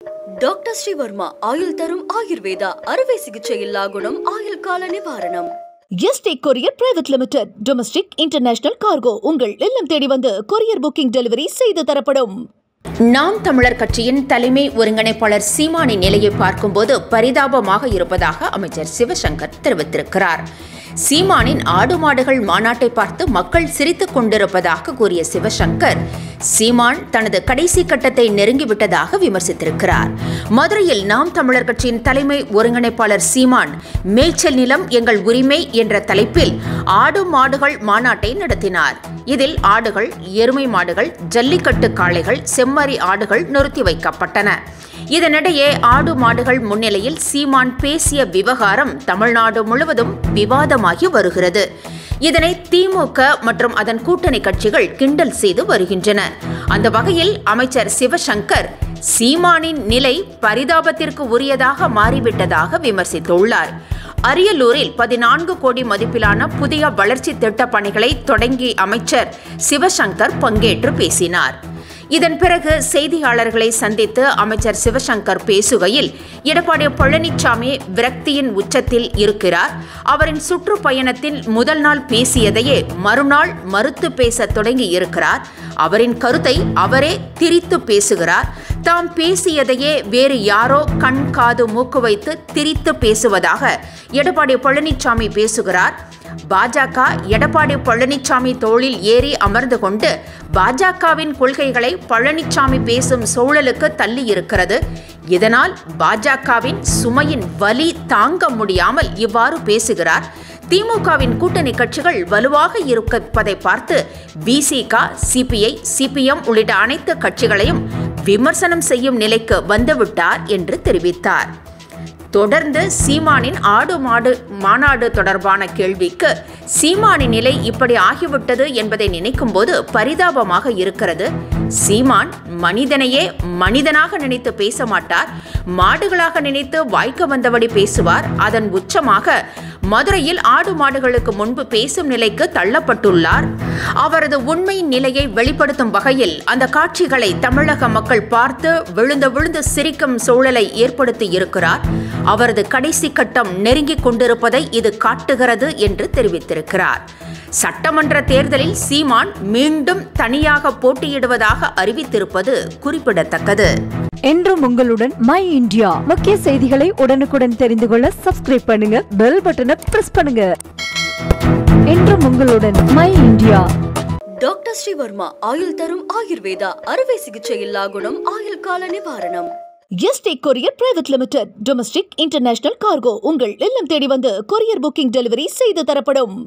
Doctor Sreevarma ஆயுள் தரும் ஆயுர்வேதா அறுவை சிகிச்சை இல்லா குணம் ஆயுள் கால நிவாரணம். Yesterday courier private limited domestic international cargo உங்கள் இல்லம் தேடி வந்து கொரியர் புக்கிங் டெலிவரி செய்து தரப்படும். நாம் தமிழர் கட்சியின் தலைமை ஒருங்கிணைப்பாளர் சீமானின் நிலையை பார்க்கும்போது பரிதாபமாக இருப்பதாக அமைச்சர் சிவசங்கர் தெரிவித்திருக்கிறார். சீமானின் ஆடு மாடுகள் மாநாட்டை பார்த்து மக்கள் சிரித்துக் கொண்டிருப்பதாக கூறிய சிவசங்கர், சீமான் தனது கடைசி கட்டத்தை நெருங்கிவிட்டதாக விமர்சித்திருக்கிறார். மதுரையில் நாம் தமிழர் கட்சியின் தலைமை ஒருங்கிணைப்பாளர் சீமான் மேய்ச்சல் நிலம் எங்கள் உரிமை என்ற தலைப்பில் ஆடு மாடுகள் மாநாட்டை நடத்தினார். இதில் ஆடுகள், எருமை மாடுகள், ஜல்லிக்கட்டு காளைகள், செம்மறி ஆடுகள் நிறுத்தி வைக்கப்பட்டன. இதனிடையே ஆடு மாடுகள் முன்னிலையில் சீமான் பேசிய விவகாரம் தமிழ்நாடு முழுவதும் விவாதமாகி வருகிறது. இதனை திமுக மற்றும் அதன் கூட்டணி கட்சிகள் கிண்டல் செய்து வருகின்றன. அந்த வகையில் அமைச்சர் சிவசங்கர் சீமானின் நிலை பரிதாபத்திற்கு உரியதாக மாறிவிட்டதாக விமர்சித்துள்ளார். அரியலூரில் 14 கோடி மதிப்பிலான புதிய வளர்ச்சி திட்டப் பணிகளை தொடங்கி அமைச்சர் சிவசங்கர் பங்கேற்று பேசினார். இதன் பிறகு செய்தியாளர்களை சந்தித்து அமைச்சர் சிவசங்கர் பேசுகையில், எடப்பாடி பழனிசாமி விரக்தியின் உச்சத்தில் இருக்கிறார். அவரின் சுற்றுப்பயணத்தின் முதல் நாள் பேசியதையே மறுநாள் மறுத்து பேச தொடங்கி இருக்கிறார். அவரின் கருத்தை அவரே திரித்து பேசுகிறார். தாம் பேசியதையே வேறு யாரோ கண் காது மூக்கு வைத்து திரித்து பேசுவதாக எடப்பாடி பழனிசாமி பேசுகிறார். பாஜக எடப்பாடி பழனிசாமி தோளில் ஏறி அமர்ந்து கொண்டு பாஜகவின் கொள்கைகளை பழனிசாமி பேசும் சூழலுக்கு தள்ளி இருக்கிறது. இதனால் பாஜகவின் சுமையின் வலி தாங்க முடியாமல் இவ்வாறு பேசுகிறார். திமுகவின் கூட்டணி கட்சிகள் வலுவாக இருப்பதை பார்த்து விசிக, சிபிஐ, சிபிஎம் உள்ளிட்ட அனைத்து கட்சிகளையும் விமர்சனம் செய்யும் நிலைக்கு வந்துவிட்டார் என்று தெரிவித்தார். தொடர்ந்து சீமானின் ஆடு மாடு மாநாடு தொடர்பான கேள்விக்கு, சீமானின் நிலை இப்படி ஆகிவிட்டது என்பதை நினைக்கும் போது பரிதாபமாக இருக்கிறது. சீமான் மனிதனையே மனிதனாக நினைத்து பேச மாட்டார். மாடுகளாக நினைத்து வாய்க்க வந்தபடி பேசுவார். அதன் உச்சமாக மதுரையில் ஆடு மாடுகளுக்கு முன்பு பேசும் நிலைக்கு தள்ளப்பட்டுள்ளார். அவரது உண்மை நிலையை வெளிப்படுத்தும் வகையில் அந்த காட்சிகளை தமிழக மக்கள் பார்த்து விழுந்து சிரிக்கும் சூழலை ஏற்படுத்தி இருக்கிறார். அவரது கடைசி கட்டம் நெருங்கிக் கொண்டிருப்பதை இது காட்டுகிறது என்று தெரிவித்திருக்கிறார். சட்டமன்ற தேர்தலில் சீமான் மீண்டும் தனியாக போட்டியிடுவதாக அறிவித்திருப்பது குறிப்பிடத்தக்கது. என்றும் உங்களுடன் மை இந்தியா. முக்கிய செய்திகளை உடனுக்குடன் தெரிந்து கொள்ள சப்ஸ்கிரைப் பண்ணுங்க, பெல் பட்டனை பிரஸ் பண்ணுங்க. என்றும் உங்களுடன் மை இந்தியா. டாக்டர் ஸ்ரீவர்மா ஆயுள் தரும் ஆயுர்வேதா அறுவை சிகிச்சை இல்லா குணம் ஆயுள் கால நிவாரணம். Yesterday courier private limited domestic international cargo உங்கள் இல்லம் தேடி வந்து கொரியர் புக்கிங் டெலிவரி செய்து தரப்படும்.